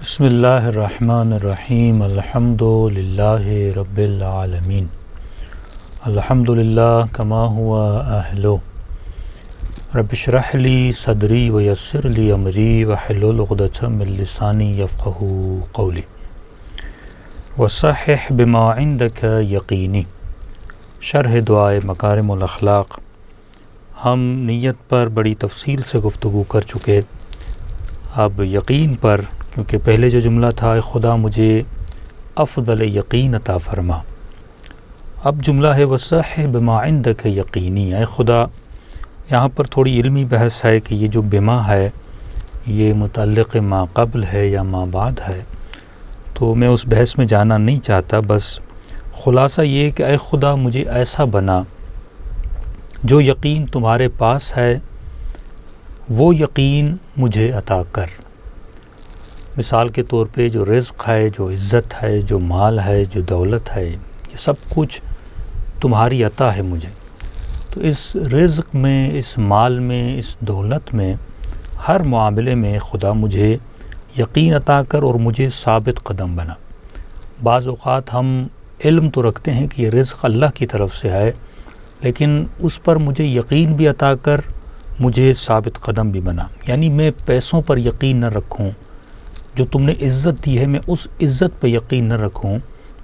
بسم اللہ الرحمن الرحیم الحمد للہ رب العالمین الحمد للہ کما ہوا اہلو رب اشرح لی صدری ویسر لی امری واحلل عقدۃ من لسانی یفقہوا قولی وصحح بما عندک یقینی۔ شرح دعائے مکارم الاخلاق۔ ہم نیت پر بڑی تفصیل سے گفتگو کر چکے، اب یقین پر، کیونکہ پہلے جو جملہ تھا اے خدا مجھے افضل یقین عطا فرما، اب جملہ ہے وصحح بما عندک یقینی۔ اے خدا، یہاں پر تھوڑی علمی بحث ہے کہ یہ جو بما ہے یہ متعلق ما قبل ہے یا ما بعد ہے، تو میں اس بحث میں جانا نہیں چاہتا، بس خلاصہ یہ کہ اے خدا مجھے ایسا بنا جو یقین تمہارے پاس ہے وہ یقین مجھے عطا کر۔ مثال کے طور پہ جو رزق ہے، جو عزت ہے، جو مال ہے، جو دولت ہے، یہ سب کچھ تمہاری عطا ہے مجھے، تو اس رزق میں، اس مال میں، اس دولت میں، ہر معاملے میں خدا مجھے یقین عطا کر اور مجھے ثابت قدم بنا۔ بعض اوقات ہم علم تو رکھتے ہیں کہ یہ رزق اللہ کی طرف سے ہے، لیکن اس پر مجھے یقین بھی عطا کر، مجھے ثابت قدم بھی بنا، یعنی میں پیسوں پر یقین نہ رکھوں، جو تم نے عزت دی ہے میں اس عزت پہ یقین نہ رکھوں،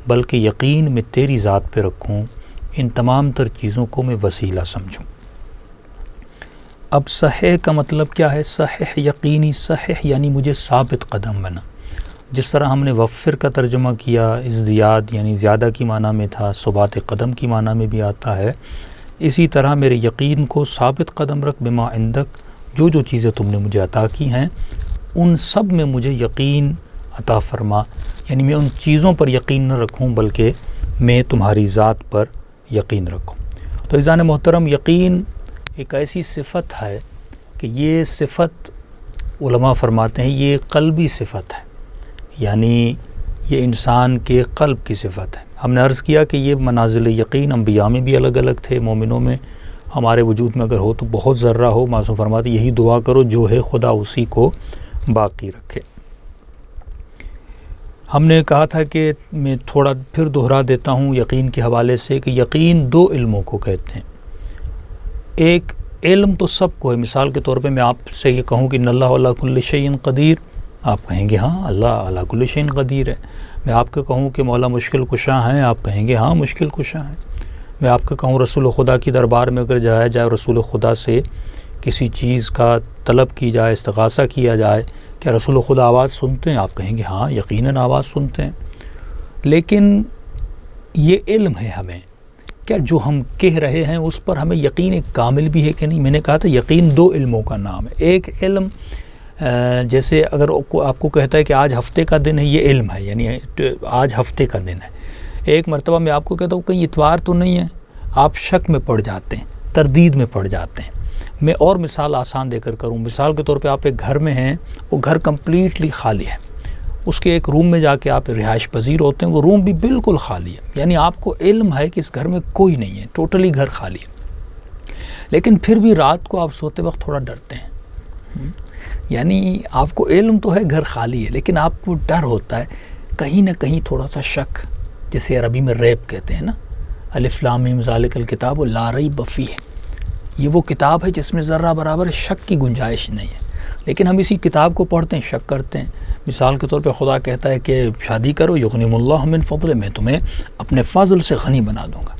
بلکہ یقین میں تیری ذات پہ رکھوں، ان تمام تر چیزوں کو میں وسیلہ سمجھوں۔ اب صحیح کا مطلب کیا ہے؟ صحیح یقینی، صحیح یعنی مجھے ثابت قدم بنا۔ جس طرح ہم نے وفر کا ترجمہ کیا، ازدیاد یعنی زیادہ کی معنی میں تھا، ثبات قدم کی معنی میں بھی آتا ہے، اسی طرح میرے یقین کو ثابت قدم رکھ بما عندک، جو چیزیں تم نے مجھے عطا کی ہیں ان سب میں مجھے یقین عطا فرما، یعنی میں ان چیزوں پر یقین نہ رکھوں بلکہ میں تمہاری ذات پر یقین رکھوں۔ تو عزیزان محترم، یقین ایک ایسی صفت ہے کہ یہ صفت علماء فرماتے ہیں یہ قلبی صفت ہے، یعنی یہ انسان کے قلب کی صفت ہے۔ ہم نے عرض کیا کہ یہ منازل یقین انبیاء میں بھی الگ الگ تھے، مومنوں میں، ہمارے وجود میں اگر ہو تو بہت ذرہ ہو، معصوم فرماتے یہی دعا کرو جو ہے خدا اسی کو باقی رکھے۔ ہم نے کہا تھا کہ میں تھوڑا پھر دہرا دیتا ہوں یقین کے حوالے سے کہ یقین دو علموں کو کہتے ہیں۔ ایک علم تو سب کو ہے، مثال کے طور پہ میں آپ سے یہ کہوں کہ ان اللہ علی کل شیء قدیر، آپ کہیں گے ہاں اللہ علی کل شیء قدیر ہے۔ میں آپ کو کہوں کہ مولا مشکل کشا ہیں، آپ کہیں گے ہاں مشکل کشا ہیں۔ میں آپ کو کہوں رسول خدا کی دربار میں اگر جایا جائے، رسول خدا سے کسی چیز کا طلب کی جائے، استغاثہ کیا جائے، کیا رسول خدا آواز سنتے ہیں؟ آپ کہیں گے ہاں یقیناً آواز سنتے ہیں۔ لیکن یہ علم ہے ہمیں، کیا جو ہم کہہ رہے ہیں اس پر ہمیں یقین کامل بھی ہے کہ نہیں؟ میں نے کہا تھا یقین دو علموں کا نام ہے۔ ایک علم جیسے اگر آپ کو کہتا ہے کہ آج ہفتے کا دن ہے، یہ علم ہے، یعنی آج ہفتے کا دن ہے۔ ایک مرتبہ میں آپ کو کہتا ہوں کہیں اتوار تو نہیں ہے، آپ شک میں پڑ جاتے ہیں، تردید میں پڑ جاتے ہیں۔ میں اور مثال آسان دے کر کروں، مثال کے طور پہ آپ ایک گھر میں ہیں، وہ گھر کمپلیٹلی خالی ہے، اس کے ایک روم میں جا کے آپ رہائش پذیر ہوتے ہیں، وہ روم بھی بالکل خالی ہے، یعنی آپ کو علم ہے کہ اس گھر میں کوئی نہیں ہے، ٹوٹلی گھر خالی ہے، لیکن پھر بھی رات کو آپ سوتے وقت تھوڑا ڈرتے ہیں، یعنی آپ کو علم تو ہے گھر خالی ہے، لیکن آپ کو ڈر ہوتا ہے کہیں نہ کہیں تھوڑا سا شک، جسے عربی میں ریب کہتے ہیں نا، الف لام میم ذالک الکتاب لا ریب فیہ، یہ وہ کتاب ہے جس میں ذرہ برابر شک کی گنجائش نہیں ہے، لیکن ہم اسی کتاب کو پڑھتے ہیں، شک کرتے ہیں۔ مثال کے طور پہ خدا کہتا ہے کہ شادی کرو، یغنیم اللہ من فضل، میں تمہیں اپنے فضل سے غنی بنا دوں گا،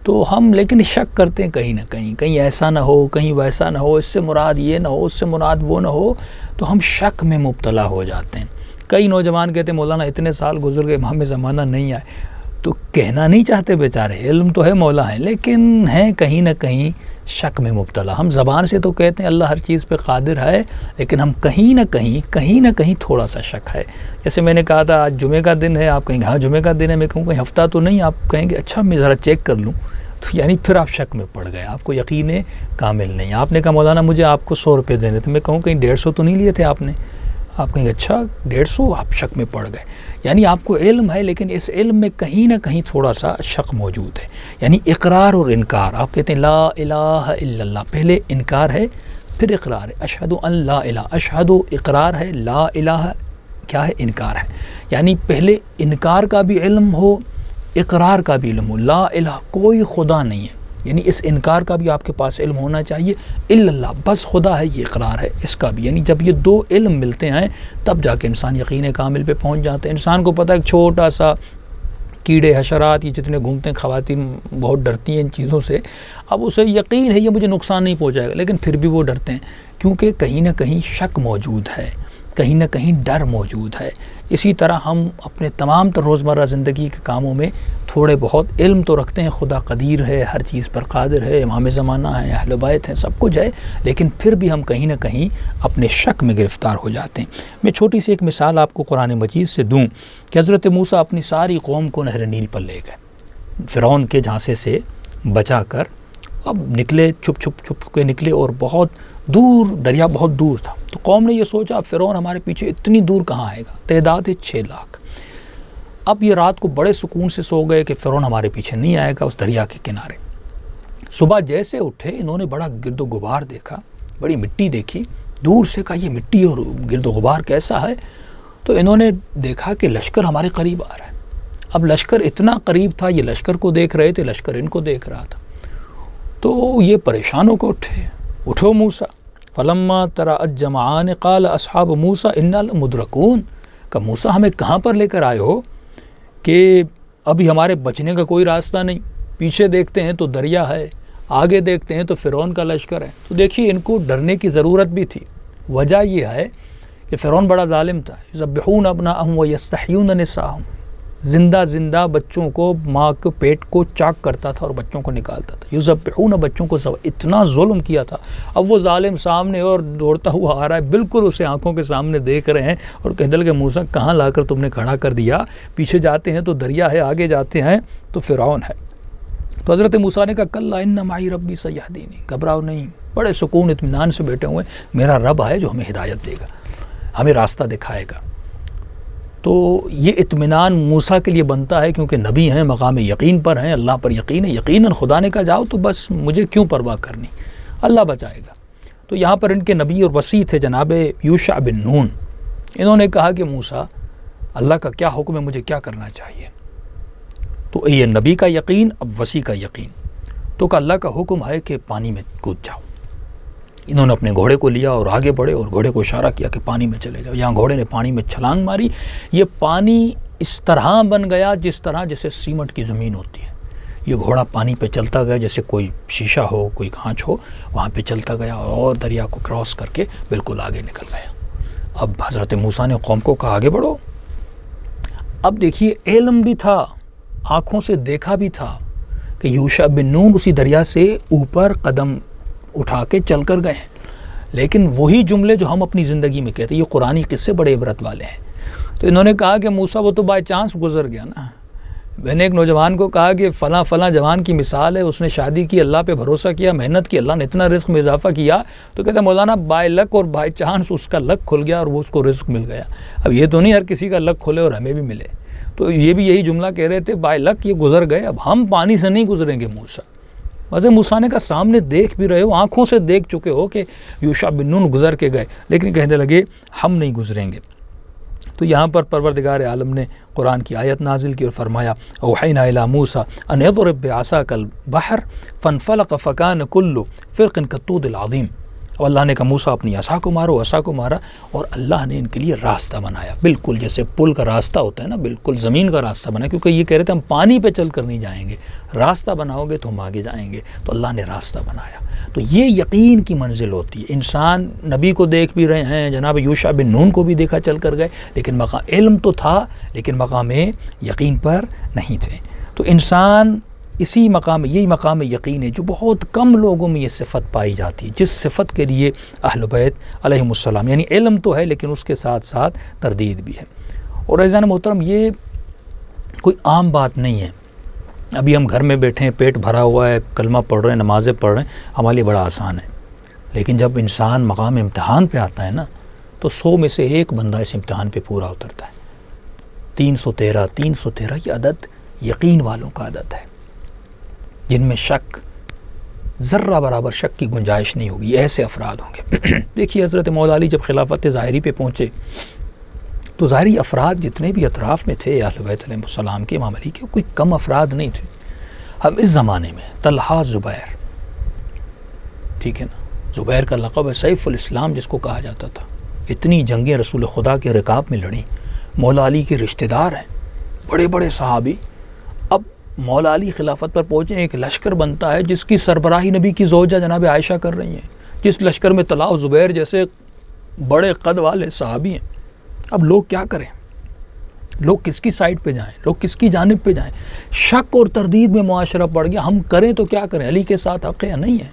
تو ہم لیکن شک کرتے ہیں کہیں نہ کہیں، کہیں ایسا نہ ہو، کہیں ویسا نہ ہو، اس سے مراد یہ نہ ہو، اس سے مراد وہ نہ ہو، تو ہم شک میں مبتلا ہو جاتے ہیں۔ کئی نوجوان کہتے ہیں مولانا اتنے سال گزر گئے ہمیں زمانہ نہیں آئے، تو کہنا نہیں چاہتے بیچارے، علم تو ہے مولا ہے، لیکن ہیں کہیں نہ کہیں شک میں مبتلا۔ ہم زبان سے تو کہتے ہیں اللہ ہر چیز پہ قادر ہے، لیکن ہم کہیں نہ کہیں تھوڑا سا شک ہے۔ جیسے میں نے کہا تھا آج جمعہ کا دن ہے، آپ کہیں گے ہاں جمعہ کا دن ہے، میں کہوں کہیں ہفتہ تو نہیں، آپ کہیں گے اچھا میں ذرا چیک کر لوں، تو یعنی پھر آپ شک میں پڑ گئے، آپ کو یقین کامل نہیں۔ آپ نے کہا مولانا مجھے آپ کو 100 روپے دینے، تو میں کہوں کہیں 150 تو نہیں لیے تھے آپ نے؟ آپ کہیں گے اچھا 150، آپ شک میں پڑ گئے، یعنی آپ کو علم ہے لیکن اس علم میں کہیں نہ کہیں تھوڑا سا شک موجود ہے، یعنی اقرار اور انکار۔ آپ کہتے ہیں لا الہ الا اللہ، پہلے انکار ہے پھر اقرار ہے، اشہد ان لا الہ، اشہد اقرار ہے، لا الہ کیا ہے؟ انکار ہے. یعنی پہلے انکار کا بھی علم ہو، اقرار کا بھی علم ہو. لا الہ، کوئی خدا نہیں ہے، یعنی اس انکار کا بھی آپ کے پاس علم ہونا چاہیے. الا اللہ، بس خدا ہے، یہ اقرار ہے اس کا بھی. یعنی جب یہ دو علم ملتے ہیں تب جا کے انسان یقین کامل پہ پہنچ جاتے ہیں. انسان کو پتہ ہے ایک چھوٹا سا کیڑے حشرات یہ جتنے گھومتے ہیں، خواتین بہت ڈرتی ہیں ان چیزوں سے. اب اسے یقین ہے یہ مجھے نقصان نہیں پہنچائے گا، لیکن پھر بھی وہ ڈرتے ہیں، کیونکہ کہیں نہ کہیں شک موجود ہے، کہیں نہ کہیں ڈر موجود ہے. اسی طرح ہم اپنے تمام تر روزمرہ زندگی کے کاموں میں تھوڑے بہت علم تو رکھتے ہیں، خدا قدیر ہے، ہر چیز پر قادر ہے، امام زمانہ ہے، اہل بیت ہیں، سب کچھ ہے، لیکن پھر بھی ہم کہیں نہ کہیں اپنے شک میں گرفتار ہو جاتے ہیں. میں چھوٹی سی ایک مثال آپ کو قرآن مجید سے دوں کہ حضرت موسیٰ اپنی ساری قوم کو نہر نیل پر لے گئے، فرعون کے جھانسے سے بچا کر. اب نکلے، چھپ کے نکلے، اور بہت دور، دریا بہت دور تھا. تو قوم نے یہ سوچا فرعون ہمارے پیچھے اتنی دور کہاں آئے گا، تعداد ہے 6 لاکھ. اب یہ رات کو بڑے سکون سے سو گئے کہ فرعون ہمارے پیچھے نہیں آئے گا اس دریا کے کنارے. صبح جیسے اٹھے انہوں نے بڑا گرد و غبار دیکھا، بڑی مٹی دیکھی. دور سے کہا یہ مٹی اور گرد و غبار کیسا ہے؟ تو انہوں نے دیکھا کہ لشکر ہمارے قریب آ رہا ہے. اب لشکر اتنا قریب تھا، یہ لشکر کو دیکھ رہے تھے، لشکر ان کو دیکھ رہا تھا. تو یہ پریشان ہو کے اٹھو موسیٰ. فلما ترا الجمعان قال اصحاب موسیٰ انا لمدرکون. کہ موسیٰ ہمیں کہاں پر لے کر آئے ہو کہ ابھی ہمارے بچنے کا کوئی راستہ نہیں. پیچھے دیکھتے ہیں تو دریا ہے، آگے دیکھتے ہیں تو فرعون کا لشکر ہے. تو دیکھیے ان کو ڈرنے کی ضرورت بھی تھی. وجہ یہ ہے کہ فرعون بڑا ظالم تھا. یذبحون ابناءہم ویستحیون نساءہم، زندہ بچوں کو، ماں کے پیٹ کو چاک کرتا تھا اور بچوں کو نکالتا تھا. یذبحون، بچوں کو اتنا ظلم کیا تھا. اب وہ ظالم سامنے اور دوڑتا ہوا آ رہا ہے، بالکل اسے آنکھوں کے سامنے دیکھ رہے ہیں اور کہنے لگے موسیٰ کہاں لا کر تم نے کھڑا کر دیا؟ پیچھے جاتے ہیں تو دریا ہے، آگے جاتے ہیں تو فرعون ہے. تو حضرت موسیٰ نے کہا کلا ان معی ربی سیہدینی، گھبراؤ نہیں، بڑے سکون اطمینان سے بیٹھے ہوئے، میرا رب ہے جو ہمیں ہدایت دے گا، ہمیں راستہ دکھائے گا. تو یہ اطمینان موسیٰ کے لیے بنتا ہے کیونکہ نبی ہیں، مقام یقین پر ہیں، اللہ پر یقین ہے. یقیناً خدا نے کہا جاؤ تو بس مجھے کیوں پرواہ کرنی، اللہ بچائے گا. تو یہاں پر ان کے نبی اور وسیع تھے جناب یوشع بن نون. انہوں نے کہا کہ موسیٰ اللہ کا کیا حکم ہے، مجھے کیا کرنا چاہیے؟ تو یہ نبی کا یقین، اب وسیع کا یقین. تو کہ اللہ کا حکم ہے کہ پانی میں کود جاؤ. انہوں نے اپنے گھوڑے کو لیا اور آگے بڑھے اور گھوڑے کو اشارہ کیا کہ پانی میں چلے جاؤ. یہاں گھوڑے نے پانی میں چھلانگ ماری. یہ پانی اس طرح بن گیا جس طرح جیسے سیمنٹ کی زمین ہوتی ہے. یہ گھوڑا پانی پہ چلتا گیا جیسے کوئی شیشہ ہو، کوئی کانچ ہو، وہاں پہ چلتا گیا اور دریا کو کراس کر کے بالکل آگے نکل گیا. اب حضرت موسیٰ نے قوم کو کہا آگے بڑھو. اب دیکھیے علم بھی تھا، آنکھوں سے دیکھا بھی تھا کہ یوشع بن نون اسی دریا سے اوپر قدم اٹھا کے چل کر گئے ہیں. لیکن وہی جملے جو ہم اپنی زندگی میں کہتے ہیں، یہ قرآنی قصے بڑے عبرت والے ہیں. تو انہوں نے کہا کہ موسیٰ وہ تو بائی چانس گزر گیا نا. میں نے ایک نوجوان کو کہا کہ فلاں جوان کی مثال ہے، اس نے شادی کی، اللہ پہ بھروسہ کیا، محنت کی، اللہ نے اتنا رزق میں اضافہ کیا. تو کہتے ہیں مولانا بائی لک اور بائی چانس اس کا لک کھل گیا اور وہ اس کو رزق مل گیا. اب یہ تو نہیں ہر کسی کا لک کھلے اور ہمیں بھی ملے. تو یہ بھی یہی جملہ کہہ رہے تھے، بائی لک یہ گزر گئے، اب ہم پانی سے نہیں گزریں گے. موسیٰ نے کہا سامنے دیکھ بھی رہے ہو، آنکھوں سے دیکھ چکے ہو کہ یوشع بن نون گزر کے گئے، لیکن کہنے لگے ہم نہیں گزریں گے. تو یہاں پر پروردگار عالم نے قرآن کی آیت نازل کی اور فرمایا اوحینا الی موسیٰ ان اضرب بعصاک البحر فانفلق فکان کل فرق کالطود العظیم. اور اللہ نے کہا موسیٰ اپنی عصا کو مارو. عصا کو مارا اور اللہ نے ان کے لیے راستہ بنایا، بالکل جیسے پل کا راستہ ہوتا ہے نا، بالکل زمین کا راستہ بنا. کیونکہ یہ کہہ رہے تھے ہم پانی پہ چل کر نہیں جائیں گے، راستہ بناؤ گے تو ہم آگے جائیں گے. تو اللہ نے راستہ بنایا. تو یہ یقین کی منزل ہوتی ہے. انسان نبی کو دیکھ بھی رہے ہیں، جناب یوشع بن نون کو بھی دیکھا چل کر گئے، لیکن مقام علم تو تھا لیکن مقام یقین پر نہیں تھے. تو انسان اسی مقام، یہی مقام یقین ہے جو بہت کم لوگوں میں یہ صفت پائی جاتی ہے، جس صفت کے لیے اہل بیت علیہم السلام، یعنی علم تو ہے لیکن اس کے ساتھ ساتھ تردید بھی ہے. اور عزیزان محترم یہ کوئی عام بات نہیں ہے. ابھی ہم گھر میں بیٹھے ہیں، پیٹ بھرا ہوا ہے، کلمہ پڑھ رہے ہیں، نمازیں پڑھ رہے ہیں، ہمارے لیے بڑا آسان ہے. لیکن جب انسان مقام امتحان پہ آتا ہے نا، تو 100 میں سے ایک بندہ اس امتحان پہ پورا اترتا ہے. 313 یہ عدد یقین والوں کا عدد ہے، جن میں شک، ذرہ برابر شک کی گنجائش نہیں ہوگی. ایسے افراد ہوں گے. دیکھیے حضرت مولا علی جب خلافت ظاہری پہ پہنچے تو ظاہری افراد جتنے بھی اطراف میں تھے اہل بیت علیہ السلام کے، امام علی کے، کوئی کم افراد نہیں تھے. ہم اس زمانے میں طلحہ، زبیر، ٹھیک ہے نا، زبیر کا لقب ہے سیف الاسلام جس کو کہا جاتا تھا. اتنی جنگیں رسول خدا کے رکاب میں لڑیں. مولا علی کے رشتہ دار ہیں، بڑے بڑے صحابی. اب مولا علی خلافت پر پہنچے، ایک لشکر بنتا ہے جس کی سربراہی نبی کی زوجہ جناب عائشہ کر رہی ہیں، جس لشکر میں طلحہ و زبیر جیسے بڑے قد والے صحابی ہیں. اب لوگ کیا کریں؟ لوگ کس کی سائٹ پہ جائیں؟ لوگ کس کی جانب پہ جائیں؟ شک اور تردید میں معاشرہ پڑ گیا. ہم کریں تو کیا کریں؟ علی کے ساتھ حق ہے یا نہیں ہے؟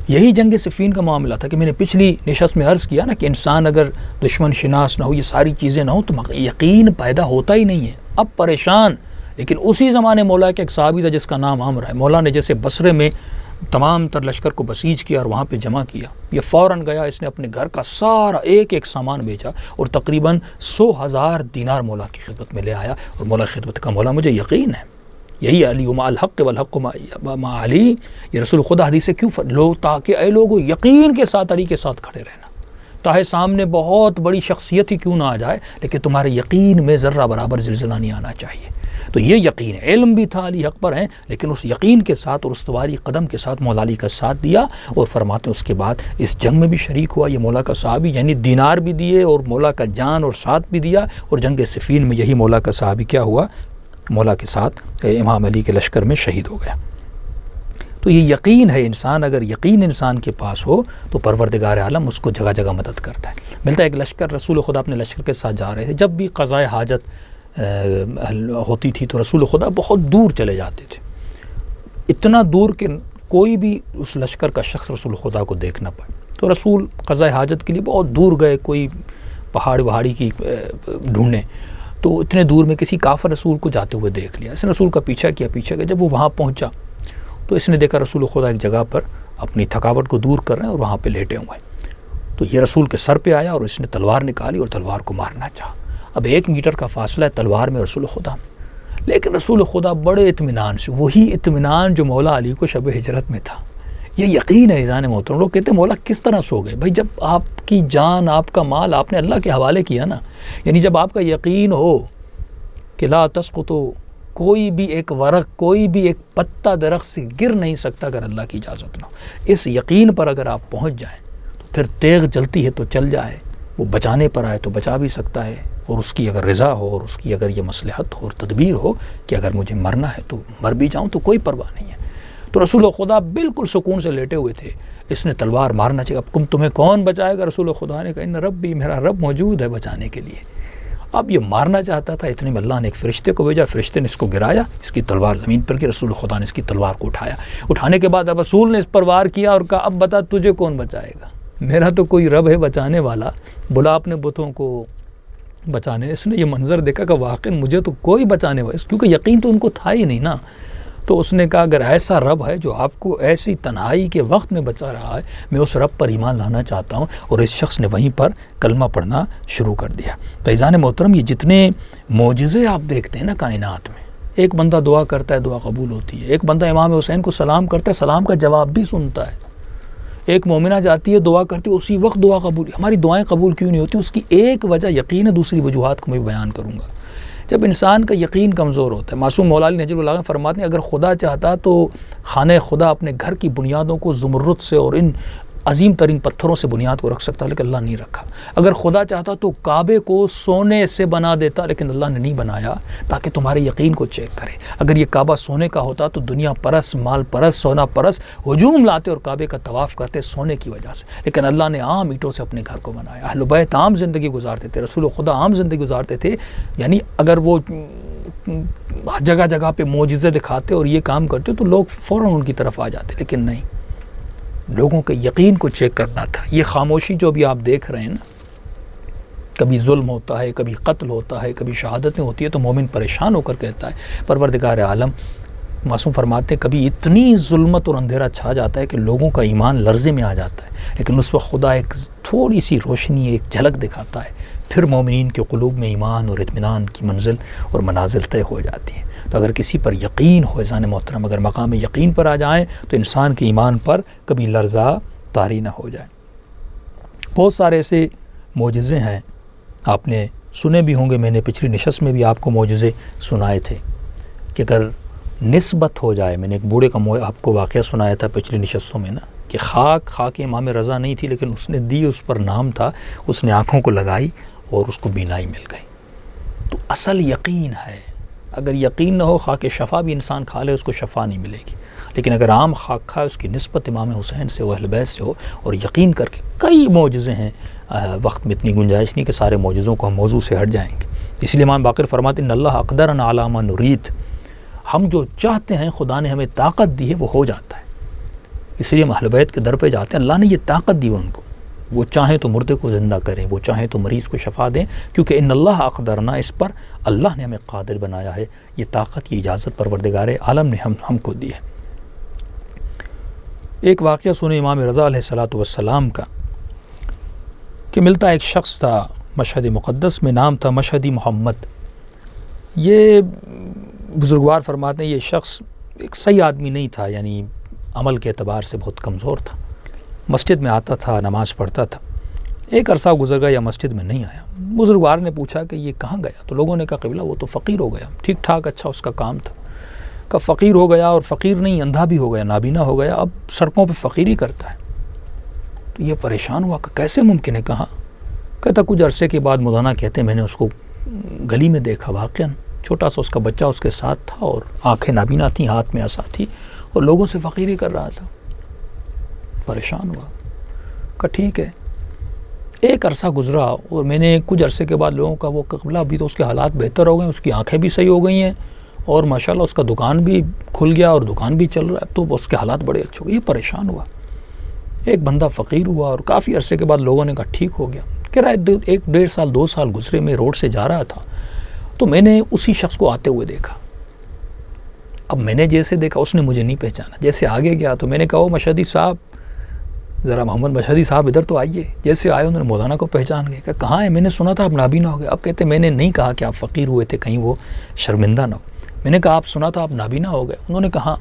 یہی جنگ صفین کا معاملہ تھا کہ میں نے پچھلی نشست میں عرض کیا نا کہ انسان اگر دشمن شناس نہ ہو، یہ ساری چیزیں نہ ہوں تو یقین پیدا ہوتا ہی نہیں ہے. اب پریشان. لیکن اسی زمانے مولا کے ایک صحابی تھا جس کا نام عامر ہے. مولا نے جیسے بصرے میں تمام تر لشکر کو بسیج کیا اور وہاں پہ جمع کیا، یہ فوراً گیا، اس نے اپنے گھر کا سارا ایک ایک سامان بیچا اور تقریباً 100,000 دینار مولا کی خدمت میں لے آیا. اور مولا خدمت کا مولا مجھے یقین ہے یہی علی مع الحق والحق مع علی. یہ رسول خدا حدیث سے کیوں لوگ تاکہ اے لوگوں یقین کے ساتھ علی کے ساتھ کھڑے رہنا، چاہے سامنے بہت بڑی شخصیت ہی کیوں نہ آ جائے، لیکن تمہارے یقین میں ذرہ برابر زلزلہ نہیں آنا چاہیے. تو یہ یقین ہے. علم بھی تھا علی حق پر ہیں، لیکن اس یقین کے ساتھ اور استواری قدم کے ساتھ مولا علی کا ساتھ دیا. اور فرماتے ہیں اس کے بعد اس جنگ میں بھی شریک ہوا یہ مولا کا صحابی، یعنی دینار بھی دیے اور مولا کا جان اور ساتھ بھی دیا. اور جنگ صفین میں یہی مولا کا صحابی کیا ہوا؟ مولا کے ساتھ امام علی کے لشکر میں شہید ہو گیا. تو یہ یقین ہے. انسان اگر یقین انسان کے پاس ہو تو پروردگار عالم اس کو جگہ جگہ مدد کرتا ہے. ملتا ہے ایک لشکر، رسول خدا اپنے لشکر کے ساتھ جا رہے تھے. جب بھی قضائے حاجت ہوتی تھی تو رسول خدا بہت دور چلے جاتے تھے، اتنا دور کہ کوئی بھی اس لشکر کا شخص رسول خدا کو دیکھ نہ پائے. تو رسول قضائے حاجت کے لیے بہت دور گئے، کوئی پہاڑی کی ڈھونڈنے. تو اتنے دور میں کسی کافر رسول کو جاتے ہوئے دیکھ لیا. اس نے رسول کا پیچھا کیا. جب وہ وہاں پہنچا تو اس نے دیکھا رسول خدا ایک جگہ پر اپنی تھکاوٹ کو دور کر رہے ہیں اور وہاں پہ لیٹے ہوئے ہیں. تو یہ رسول کے سر پہ آیا اور اس نے تلوار نکالی اور تلوار کو مارنا چاہا. اب 1 میٹر کا فاصلہ ہے تلوار میں رسول خدا میں، لیکن رسول خدا بڑے اطمینان سے، وہی اطمینان جو مولا علی کو شب ہجرت میں تھا. یہ یقین ہے عزیزان محترم. لوگ کہتے ہیں مولا کس طرح سو گئے؟ بھائی جب آپ کی جان، آپ کا مال آپ نے اللہ کے حوالے کیا نا، یعنی جب آپ کا یقین ہو کہ لا تسقط، کوئی بھی ایک ورق، کوئی بھی ایک پتا درخت سے گر نہیں سکتا اگر اللہ کی اجازت نہ ہو. اس یقین پر اگر آپ پہنچ جائیں تو پھر تیغ جلتی ہے تو چل جائے، وہ بچانے پر آئے تو بچا بھی سکتا ہے. اور اس کی اگر رضا ہو اور اس کی اگر یہ مصلحت ہو اور تدبیر ہو کہ اگر مجھے مرنا ہے تو مر بھی جاؤں تو کوئی پرواہ نہیں ہے. تو رسول خدا بالکل سکون سے لیٹے ہوئے تھے. اس نے تلوار مارنا چاہیے. اب تمہیں کون بچائے گا؟ رسول خدا نے کہا ان ربی، میرا رب موجود ہے بچانے کے لیے. اب یہ مارنا چاہتا تھا، اتنے میں اللہ نے ایک فرشتے کو بھیجا. فرشتے نے اس کو گرایا، اس کی تلوار زمین پر کی. رسول خدا نے اس کی تلوار کو اٹھایا. اٹھانے کے بعد اب رسول نے اس پر وار کیا اور کہا اب بتا تجھے کون بچائے گا؟ میرا تو کوئی رب ہے بچانے والا، بلا اپنے بتوں کو بچانے. اس نے یہ منظر دیکھا کہ واقعی مجھے تو کوئی بچانے والا، کیونکہ یقین تو ان کو تھا ہی نہیں نا. تو اس نے کہا اگر ایسا رب ہے جو آپ کو ایسی تنہائی کے وقت میں بچا رہا ہے، میں اس رب پر ایمان لانا چاہتا ہوں. اور اس شخص نے وہیں پر کلمہ پڑھنا شروع کر دیا. تو عزیزان محترم، یہ جتنے معجزے آپ دیکھتے ہیں نا کائنات میں، ایک بندہ دعا کرتا ہے دعا قبول ہوتی ہے، ایک بندہ امام حسین کو سلام کرتا ہے سلام کا جواب بھی سنتا ہے، ایک مومنہ جاتی ہے دعا کرتی ہے اسی وقت دعا قبول. ہماری دعائیں قبول کیوں نہیں ہوتی؟ اس کی ایک وجہ یقین ہے، دوسری وجوہات کو میں بیان کروں گا. جب انسان کا یقین کمزور ہوتا ہے، معصوم مولا علی نجل اللہ فرماتے ہیں اگر خدا چاہتا تو خانہ خدا اپنے گھر کی بنیادوں کو زمرد سے اور ان عظیم ترین پتھروں سے بنیاد کو رکھ سکتا، لیکن اللہ نہیں رکھا. اگر خدا چاہتا تو کعبے کو سونے سے بنا دیتا، لیکن اللہ نے نہیں بنایا تاکہ تمہارے یقین کو چیک کرے. اگر یہ کعبہ سونے کا ہوتا تو دنیا پرست، مال پرست، سونا پرست ہجوم لاتے اور کعبے کا طواف کرتے سونے کی وجہ سے. لیکن اللہ نے عام اینٹوں سے اپنے گھر کو بنایا. اہل بیت عام زندگی گزارتے تھے، رسول خدا عام زندگی گزارتے تھے. یعنی اگر وہ جگہ جگہ پہ معجزے دکھاتے اور یہ کام کرتے تو لوگ فوراً ان کی طرف آ جاتے، لیکن نہیں. لوگوں کے یقین کو چیک کرنا تھا. یہ خاموشی جو بھی آپ دیکھ رہے ہیں نا، کبھی ظلم ہوتا ہے، کبھی قتل ہوتا ہے، کبھی شہادتیں ہوتی ہے تو مومن پریشان ہو کر کہتا ہے پروردگار عالم. معصوم فرماتے ہیں کبھی اتنی ظلمت اور اندھیرا چھا جاتا ہے کہ لوگوں کا ایمان لرزے میں آ جاتا ہے، لیکن اس وقت خدا ایک تھوڑی سی روشنی، ایک جھلک دکھاتا ہے، پھر مومنین کے قلوب میں ایمان اور اطمینان کی منزل اور منازل طے ہو جاتی ہیں. تو اگر کسی پر یقین ہو عزیزان محترم، اگر مقام یقین پر آ جائیں تو انسان کے ایمان پر کبھی لرزہ طاری نہ ہو جائے. بہت سارے ایسے معجزے ہیں آپ نے سنے بھی ہوں گے، میں نے پچھلی نشست میں بھی آپ کو معجزے سنائے تھے کہ اگر نسبت ہو جائے، میں نے ایک بوڑھے کا آپ کو واقعہ سنایا تھا پچھلی نشستوں میں نا، کہ خاک امام رضا نہیں تھی لیکن اس نے دی، اس پر نام تھا، اس نے آنکھوں کو لگائی اور اس کو بینائی مل گئی۔ تو اصل یقین ہے، اگر یقین نہ ہو خاک شفا بھی انسان کھا لے اس کو شفا نہیں ملے گی، لیکن اگر عام خاک کھائے اس کی نسبت امام حسین سے ہو، اہل بیت سے ہو، اور یقین کر کے کئی معجزے ہیں، وقت میں اتنی گنجائش نہیں کہ سارے معجزوں کو ہم موضوع سے ہٹ جائیں گے۔ اس لیے امام باقر فرماتے ہیں ان اللہ اقدرنا علی ما نرید، ہم جو چاہتے ہیں خدا نے ہمیں طاقت دی ہے وہ ہو جاتا ہے۔ اس لیے ہم اہل بیت کے در پہ جاتے ہیں، اللہ نے یہ طاقت دی ان کو، وہ چاہیں تو مردے کو زندہ کریں، وہ چاہیں تو مریض کو شفا دیں، کیونکہ ان اللہ اقدرنا، اس پر اللہ نے ہمیں قادر بنایا ہے، یہ طاقت، یہ اجازت پروردگار عالم نے ہم کو دی ہے۔ ایک واقعہ سنیں امام رضا علیہ السلام کا، کہ ملتا ایک شخص تھا مشہد مقدس میں، نام تھا مشہدی محمد۔ یہ بزرگوار فرماتے ہیں یہ شخص ایک صحیح آدمی نہیں تھا، یعنی عمل کے اعتبار سے بہت کمزور تھا، مسجد میں آتا تھا، نماز پڑھتا تھا۔ ایک عرصہ گزر گیا یا مسجد میں نہیں آیا، بزرگوار نے پوچھا کہ یہ کہاں گیا؟ تو لوگوں نے کہا قبلہ وہ تو فقیر ہو گیا، ٹھیک ٹھاک اچھا اس کا کام تھا، کہ فقیر ہو گیا، اور فقیر نہیں اندھا بھی ہو گیا، نابینا ہو گیا، اب سڑکوں پہ فقیری کرتا ہے۔ تو یہ پریشان ہوا کہ کیسے ممکن ہے؟ کہاں؟ کہتا کچھ عرصے کے بعد مولانا کہتے ہیں میں نے اس کو گلی میں دیکھا، واقعاً چھوٹا سا اس کا بچہ اس کے ساتھ تھا، اور آنکھیں نابینا تھیں، ہاتھ میں عصا تھی، اور لوگوں سے فقیری کر رہا تھا۔ پریشان ہوا، کہا ٹھیک ہے۔ ایک عرصہ گزرا اور میں نے کچھ عرصے کے بعد لوگوں کا وہ قبلہ ابھی تو اس کے حالات بہتر ہو گئے، اس کی آنکھیں بھی صحیح ہو گئی ہیں، اور ماشاءاللہ اس کا دکان بھی کھل گیا اور دکان بھی چل رہا ہے، تو اس کے حالات بڑے اچھے ہو گئے۔ یہ پریشان ہوا، ایک بندہ فقیر ہوا، اور کافی عرصے کے بعد لوگوں نے کہا ٹھیک ہو گیا۔ کہہ رہا ہے 1.5 سال گزرے، میں روڈ سے جا رہا تھا تو میں نے اسی شخص کو آتے ہوئے دیکھا۔ اب میں نے جیسے دیکھا اس نے مجھے نہیں پہچانا، جیسے آگے گیا تو میں نے کہا او مشہدی صاحب، ذرا محمد مشہدی صاحب ادھر تو آئیے۔ جیسے آئے انہوں نے مولانا کو پہچان گئے، کہ کہاں ہے؟ میں نے سنا تھا آپ نابینا ہو گئے۔ اب کہتے میں نے نہیں کہا کہ آپ فقیر ہوئے تھے، کہیں وہ شرمندہ نہ ہو۔ میں نے کہا آپ سنا تھا آپ نابینا ہو گئے؟ انہوں نے کہا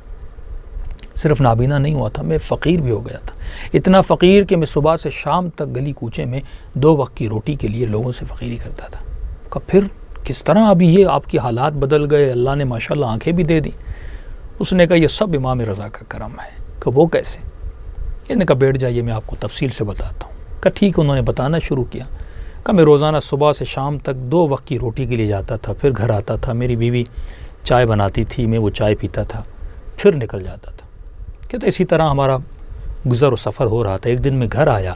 صرف نابینا نہیں ہوا تھا، میں فقیر بھی ہو گیا تھا، اتنا فقیر کہ میں صبح سے شام تک گلی کوچے میں 2 وقت کی روٹی کے لیے لوگوں سے فقیری کرتا تھا۔ کہ پھر کس طرح ابھی یہ آپ کے حالات بدل گئے، اللہ نے ماشاءاللہ آنکھیں بھی دے دی؟ اس نے کہا یہ سب امام رضا کا کرم ہے۔ کہ وہ کیسے؟ انہوں نے کہا بیٹھ جائیے میں آپ کو تفصیل سے بتاتا ہوں۔ کہ ٹھیک، انہوں نے بتانا شروع کیا۔ کہ میں روزانہ صبح سے شام تک 2 وقت کی روٹی کے لیے جاتا تھا، پھر گھر آتا تھا، میری بیوی چائے بناتی تھی، میں وہ چائے پیتا تھا، پھر نکل جاتا تھا۔ کہتے اسی طرح ہمارا گزر و سفر ہو رہا تھا۔ ایک دن میں گھر آیا،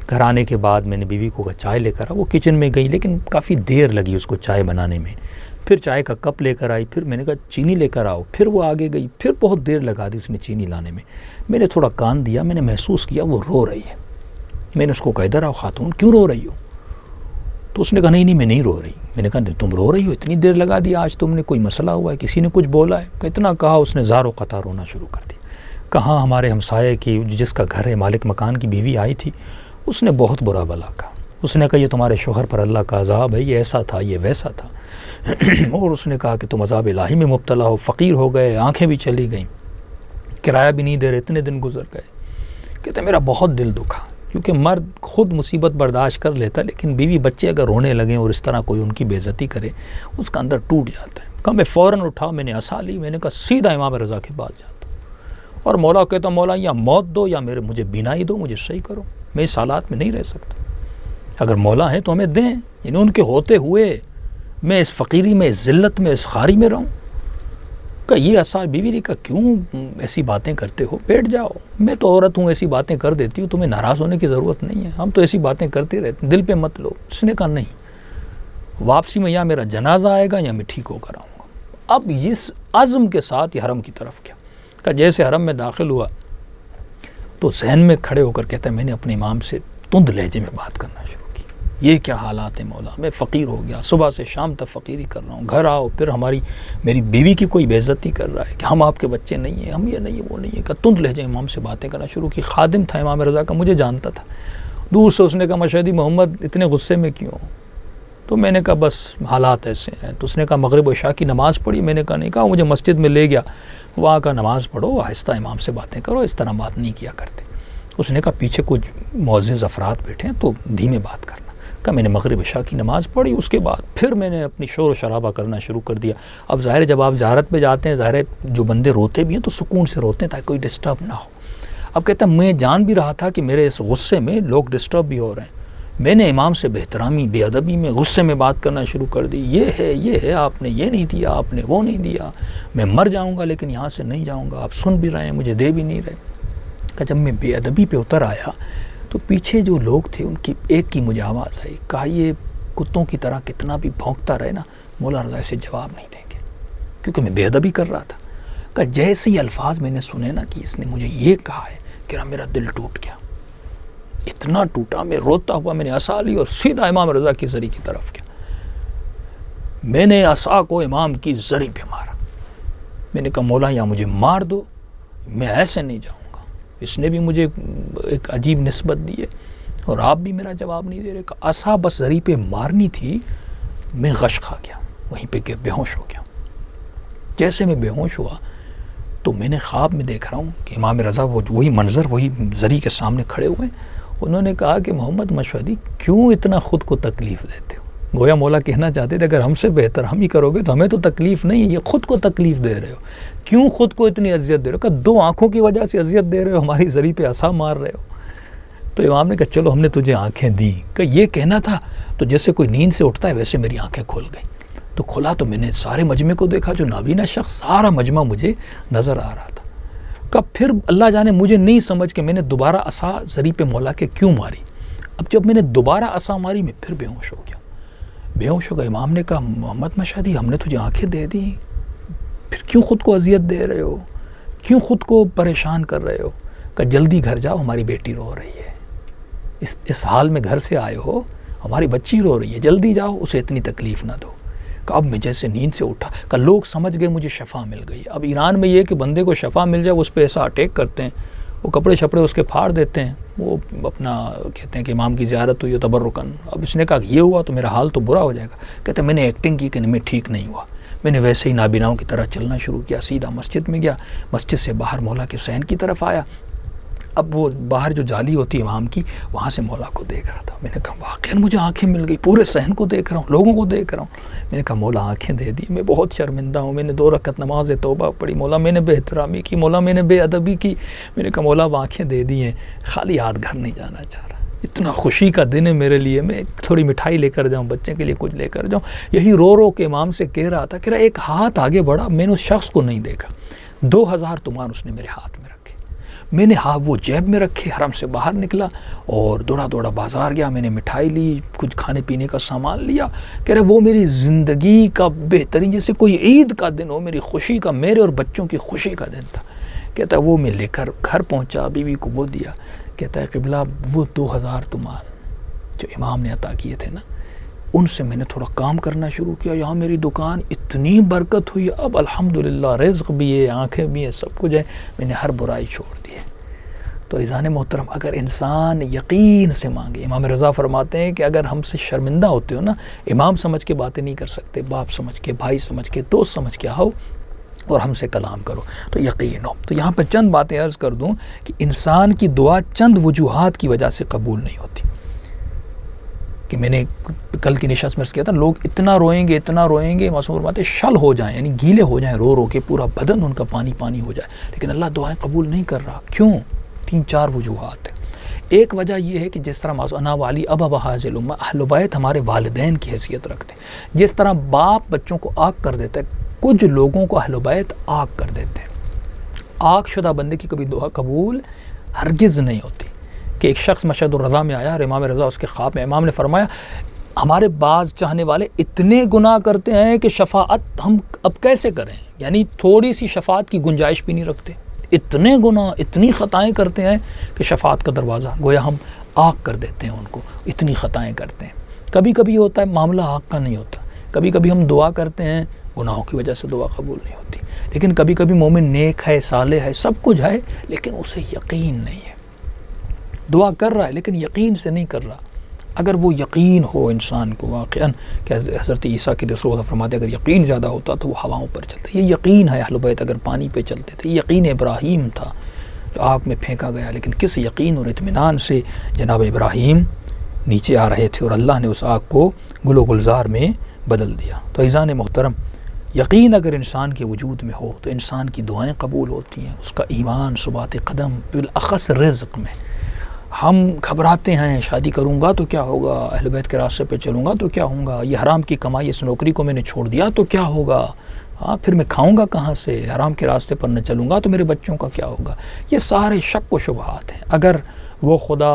گھر آنے کے بعد میں نے بیوی کو کہا چائے لے کر آ، وہ کچن میں گئی لیکن کافی دیر لگی اس کو چائے بنانے میں، پھر چائے کا کپ لے کر آئی، پھر میں نے کہا چینی لے کر آؤ، پھر وہ آگے گئی، پھر بہت دیر لگا دی اس نے چینی لانے میں۔ میں نے تھوڑا کان دیا، میں نے محسوس کیا وہ رو رہی ہے۔ میں نے اس کو کہا ادھر آؤ خاتون، کیوں رو رہی ہو؟ تو اس نے کہا نہیں میں نہیں رو رہی۔ میں نے کہا تم رو رہی ہو، اتنی دیر لگا دی، آج تم نے کوئی مسئلہ ہوا ہے، کسی نے کچھ بولا ہے؟ کہ اتنا کہا اس نے زار و قطع رونا شروع کر دیا۔ کہاں ہمارے ہمسائے کی جس کا گھر ہے، مالک مکان کی بیوی آئی تھی، اس نے بہت برا بلا کہا۔ اس نے کہا یہ تمہارے شوہر پر اللہ کا عذاب ہے، یہ ایسا تھا، یہ ویسا تھا، اور اس نے کہا کہ تم عذاب الہی میں مبتلا ہو، فقیر ہو گئے، آنکھیں بھی چلی گئیں، کرایہ بھی نہیں دے رہے، اتنے دن گزر گئے۔ کہتے میرا بہت دل دکھا، کیونکہ مرد خود مصیبت برداشت کر لیتا، لیکن بیوی بچے اگر رونے لگیں اور اس طرح کوئی ان کی بے عزتی کرے، اس کا اندر ٹوٹ جاتا ہے۔ کہا میں فوراً اٹھا، میں نے عصا لی، میں نے کہا سیدھا امام رضا کے پاس جاتا ہوں، اور مولا کہتا مولا یا موت دو یا مجھے بینائی دو، مجھے صحیح کرو، میں اس حالات میں نہیں رہ سکتا، اگر مولا ہیں تو ہمیں دیں، یعنی ان کے ہوتے ہوئے میں اس فقیری میں، اس ذلت میں، اس خاری میں رہوں؟ کہ یہ عصا بیوی نے کہا کیوں ایسی باتیں کرتے ہو، بیٹھ جاؤ، میں تو عورت ہوں، ایسی باتیں کر دیتی ہوں، تمہیں ناراض ہونے کی ضرورت نہیں ہے، ہم تو ایسی باتیں کرتے رہتے ہیں، دل پہ مت لو۔ اس نے کہا نہیں، واپسی میں یا میرا جنازہ آئے گا یا میں ٹھیک ہو کر آؤں گا۔ اب اس عزم کے ساتھ یہ حرم کی طرف گیا۔ کہ جیسے حرم میں داخل ہوا تو ذہن میں کھڑے ہو کر کہتا ہے میں نے اپنے امام سے تند لہجے میں بات کرنا شروع کی، یہ کیا حالات ہیں مولا، میں فقیر ہو گیا، صبح سے شام تک فقیری کر رہا ہوں، گھر آؤ پھر میری بیوی کی کوئی بے عزتی کر رہا ہے کہ ہم آپ کے بچے نہیں ہیں، ہم یہ نہیں ہیں وہ نہیں ہے۔ کہ تند لہجے امام سے باتیں کرنا شروع کی۔ خادم تھا امام رضا کا، مجھے جانتا تھا، دور سے اس نے کہا مشہدی محمد اتنے غصے میں کیوں؟ تو میں نے کہا بس حالات ایسے ہیں۔ تو اس نے کہا مغرب و عشاء کی نماز پڑھی؟ میں نے کہا نہیں۔ کہا مجھے مسجد میں لے گیا، وہاں کا نماز پڑھو، آہستہ امام سے باتیں کرو، اس طرح بات نہیں کیا کرتے۔ اس نے کہا پیچھے کچھ معزز افراد بیٹھے ہیں تو دھیمے بات کرنا۔ کہ میں نے مغرب عشاء کی نماز پڑھی، اس کے بعد پھر میں نے اپنی شور و شرابہ کرنا شروع کر دیا۔ اب ظاہر ہے جب آپ زیارت پہ جاتے ہیں، ظاہر ہے جو بندے روتے بھی ہیں تو سکون سے روتے ہیں تاکہ کوئی ڈسٹرب نہ ہو۔ اب کہتا ہے میں جان بھی رہا تھا کہ میرے اس غصے میں لوگ ڈسٹرب بھی ہو رہے ہیں، میں نے امام سے بے احترامی، بے ادبی میں، غصے میں بات کرنا شروع کر دی، یہ ہے آپ نے یہ نہیں دیا، آپ نے وہ نہیں دیا، میں مر جاؤں گا لیکن یہاں سے نہیں جاؤں گا، آپ سن بھی رہے ہیں مجھے دے بھی نہیں رہے۔ کہ جب میں بے ادبی پہ اتر آیا تو پیچھے جو لوگ تھے ان کی ایک کی مجھے آواز آئی، کہا یہ کتوں کی طرح کتنا بھی بھونکتا رہے نا، مولا رضا اسے جواب نہیں دیں گے، کیونکہ میں بے ادبی کر رہا تھا۔ کہ جیسے ہی الفاظ میں نے سنے نا کہ اس نے مجھے یہ کہا ہے کہ میرا دل ٹوٹ گیا، اتنا ٹوٹا، میں روتا ہوا میں نے عصا لی اور سیدھا امام رضا کی زری کی طرف گیا۔ میں نے عصا کو امام کی زری پہ مارا، میں نے کہا مولا یا مجھے مار دو، میں ایسے نہیں جاؤں گا، اس نے بھی مجھے ایک عجیب نسبت دی ہے اور آپ بھی میرا جواب نہیں دے رہے۔ کہ عصا بس زری پہ مارنی تھی، میں غش کھا گیا، وہیں پہ کہ بے ہوش ہو گیا۔ جیسے میں بے ہوش ہوا تو میں نے خواب میں دیکھ رہا ہوں کہ امام رضا وہی منظر وہی زری کے سامنے کھڑے ہوئے ہیں۔ انہوں نے کہا کہ محمد مشہدی کیوں اتنا خود کو تکلیف دیتے ہو؟ گویا مولا کہنا چاہتے تھے اگر ہم سے بہتر ہم ہی کرو گے تو ہمیں تو تکلیف نہیں ہے، یہ خود کو تکلیف دے رہے ہو، کیوں خود کو اتنی اذیت دے رہے ہو؟ کہ دو آنکھوں کی وجہ سے اذیت دے رہے ہو، ہماری زری پہ عصا مار رہے ہو۔ تو امام نے کہا چلو ہم نے تجھے آنکھیں دیں، کہ یہ کہنا تھا تو جیسے کوئی نیند سے اٹھتا ہے ویسے میری آنکھیں کھل گئیں۔ تو کھلا تو میں نے سارے مجمع کو دیکھا، جو نابینا شخص سارا مجمع مجھے نظر آ رہا تھا۔ کہ پھر اللہ جانے مجھے نہیں سمجھ کہ میں نے دوبارہ عصا زری پہ مولا کے کیوں ماری۔ اب جب میں نے دوبارہ عصا ماری میں پھر بے ہوش ہو گیا، بے ہوش ہو گیا۔ امام نے کہا محمد مشہدی ہم نے تجھے آنکھیں دے دی، پھر کیوں خود کو اذیت دے رہے ہو، کیوں خود کو پریشان کر رہے ہو؟ کہ جلدی گھر جاؤ، ہماری بیٹی رو رہی ہے، اس حال میں گھر سے آئے ہو، ہماری بچی رو رہی ہے، جلدی جاؤ، اسے اتنی تکلیف نہ دو۔ کہ اب میں جیسے نیند سے اٹھا کہ لوگ سمجھ گئے مجھے شفا مل گئی۔ اب ایران میں یہ کہ بندے کو شفا مل جائے وہ اس پہ ایسا اٹیک کرتے ہیں، وہ کپڑے شپڑے اس کے پھاڑ دیتے ہیں، وہ اپنا کہتے ہیں کہ امام کی زیارت ہوئی ہے تبرکن۔ اب اس نے کہا کہ یہ ہوا تو میرا حال تو برا ہو جائے گا۔ کہتے ہیں میں نے ایکٹنگ کی کہ میں ٹھیک نہیں ہوا، میں نے ویسے ہی نابیناؤں کی طرح چلنا شروع کیا، سیدھا مسجد میں گیا، مسجد سے باہر مولا کے صحن کی طرف آیا۔ اب وہ باہر جو جالی ہوتی ہے امام کی، وہاں سے مولا کو دیکھ رہا تھا۔ میں نے کہا واقعاً مجھے آنکھیں مل گئی، پورے صحن کو دیکھ رہا ہوں، لوگوں کو دیکھ رہا ہوں۔ میں نے کہا مولا آنکھیں دے دی، میں بہت شرمندہ ہوں، میں نے 2 رکعت نماز توبہ پڑھی، مولا میں نے بے احترامی کی، مولا میں نے بے ادبی کی۔ میں نے کہا مولا اب آنکھیں دے دی ہیں، خالی ہاتھ گھر نہیں جانا چاہ رہا، اتنا خوشی کا دن ہے میرے لیے، میں تھوڑی مٹھائی لے کر جاؤں، بچے کے لیے کچھ لے کر جاؤں۔ یہی رو رو کے امام سے کہہ رہا تھا کہ ایک ہاتھ آگے بڑھا، میں نے اس شخص کو نہیں دیکھا، 2000 تومان اس نے میرے ہاتھ میں رکھے، میں نے وہ جیب میں رکھے، حرم سے باہر نکلا اور دوڑا بازار گیا، میں نے مٹھائی لی، کچھ کھانے پینے کا سامان لیا۔ کہہ رہے وہ میری زندگی کا بہترین، جیسے کوئی عید کا دن ہو، میری خوشی کا، میرے اور بچوں کی خوشی کا دن تھا۔ کہتا ہے وہ میں لے کر گھر پہنچا، بیوی کو وہ دیا۔ کہتا ہے قبلہ وہ 2000 تومان جو امام نے عطا کیے تھے نا، ان سے میں نے تھوڑا کام کرنا شروع کیا، یہاں میری دکان اتنی برکت ہوئی، اب الحمدللہ رزق بھی ہے، آنکھیں بھی ہیں، سب کچھ ہے، میں نے ہر برائی چھوڑ دی ہے۔ تو عزیزان محترم، اگر انسان یقین سے مانگے، امام رضا فرماتے ہیں کہ اگر ہم سے شرمندہ ہوتے ہو نا، امام سمجھ کے باتیں نہیں کر سکتے، باپ سمجھ کے، بھائی سمجھ کے، دوست سمجھ کے آؤ اور ہم سے کلام کرو تو یقین ہو۔ تو یہاں پہ چند باتیں عرض کر دوں کہ انسان کی دعا چند وجوہات کی وجہ سے قبول نہیں ہوتی۔ کہ میں نے کل کی نشست میں عرض کیا تھا، لوگ اتنا روئیں گے، معصوم فرماتے شل ہو جائیں، یعنی گیلے ہو جائیں، رو کے پورا بدن ان کا پانی ہو جائے، لیکن اللہ دعائیں قبول نہیں کر رہا۔ کیوں؟ 3-4 وجوہات ہیں۔ ایک وجہ یہ ہے کہ جس طرح انا والی ابا بحاظ الامہ، اہل بیت ہمارے والدین کی حیثیت رکھتے ہیں، جس طرح باپ بچوں کو آگ کر دیتا ہے، کچھ لوگوں کو اہل بیت آگ کر دیتے ہیں۔ آگ شدہ بندے کی کبھی دعا قبول ہرگز نہیں ہوتی۔ کہ ایک شخص مشہد الرضا میں آیا اور امام رضا اس کے خواب میں، امام نے فرمایا ہمارے بعض چاہنے والے اتنے گناہ کرتے ہیں کہ شفاعت ہم اب کیسے کریں، یعنی تھوڑی سی شفاعت کی گنجائش بھی نہیں رکھتے، اتنے گناہ، اتنی خطائیں کرتے ہیں کہ شفاعت کا دروازہ گویا ہم آگ کر دیتے ہیں ان کو، اتنی خطائیں کرتے ہیں۔ کبھی کبھی ہوتا ہے معاملہ آگ کا نہیں ہوتا، کبھی کبھی ہم دعا کرتے ہیں، گناہوں کی وجہ سے دعا قبول نہیں ہوتی، لیکن کبھی کبھی مومن نیک ہے، صالح ہے، سب کچھ ہے، لیکن اسے یقین نہیں ہے، دعا کر رہا ہے لیکن یقین سے نہیں کر رہا۔ اگر وہ یقین ہو انسان کو واقعاً، کہ حضرت عیسیٰ کے رسول فرماتے اگر یقین زیادہ ہوتا تو وہ ہواؤں پر چلتا، یہ یقین ہے اہل بیت اگر پانی پہ چلتے تھے، یقین ابراہیم تھا جو آگ میں پھینکا گیا، لیکن کس یقین اور اطمینان سے جناب ابراہیم نیچے آ رہے تھے اور اللہ نے اس آگ کو گل و گلزار میں بدل دیا۔ تو عزیزان محترم، یقین اگر انسان کے وجود میں ہو تو انسان کی دعائیں قبول ہوتی ہیں، اس کا ایمان ثبات قدم، بالاخص رزق میں۔ ہم گھبراتے ہیں، شادی کروں گا تو کیا ہوگا، اہل بیت کے راستے پہ چلوں گا تو کیا ہوگا، یہ حرام کی کمائی اس نوکری کو میں نے چھوڑ دیا تو کیا ہوگا، پھر میں کھاؤں گا کہاں سے، حرام کے راستے پر نہ چلوں گا تو میرے بچوں کا کیا ہوگا۔ یہ سارے شک و شبہات ہیں۔ اگر وہ خدا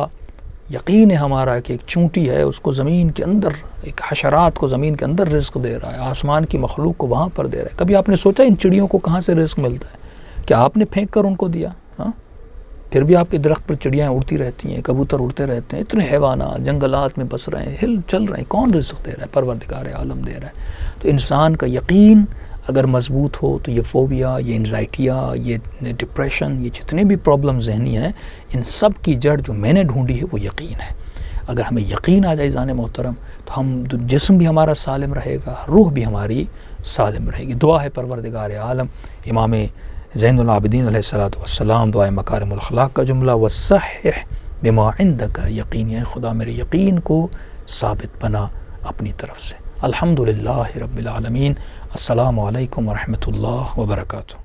یقین ہے ہمارا کہ ایک چونٹی ہے، اس کو زمین کے اندر، ایک حشرات کو زمین کے اندر رزق دے رہا ہے، آسمان کی مخلوق کو وہاں پر دے رہا ہے، کبھی آپ نے سوچا ان چڑیوں کو کہاں سے رزق ملتا ہے؟ کیا آپ نے پھینک کر ان کو دیا؟ پھر بھی آپ کے درخت پر چڑیاں اڑتی رہتی ہیں، کبوتر اڑتے رہتے ہیں، اتنے حیوانات جنگلات میں بس رہے ہیں، ہل چل رہے ہیں، کون رزق دے رہا ہے؟ پروردگار عالم دے رہا ہے۔ تو انسان کا یقین اگر مضبوط ہو تو یہ فوبیا، یہ انزائٹیا، یہ ڈپریشن، یہ جتنے بھی پرابلم ذہنی ہیں، ان سب کی جڑ جو میں نے ڈھونڈی ہے وہ یقین ہے۔ اگر ہمیں یقین آ جائے جان محترم تو ہم جسم بھی ہمارا سالم رہے گا، روح بھی ہماری سالم رہے گی۔ دعا ہے پروردگار عالم امام زین العابدین علیہ الصلوۃ والسلام، دعائے مکارم الاخلاق کا جملہ، وصحح بما عندک یقین، اے خدا میرے یقین کو ثابت بنا اپنی طرف سے۔ الحمدللہ رب العالمین۔ السلام علیکم ورحمۃ اللہ وبرکاتہ۔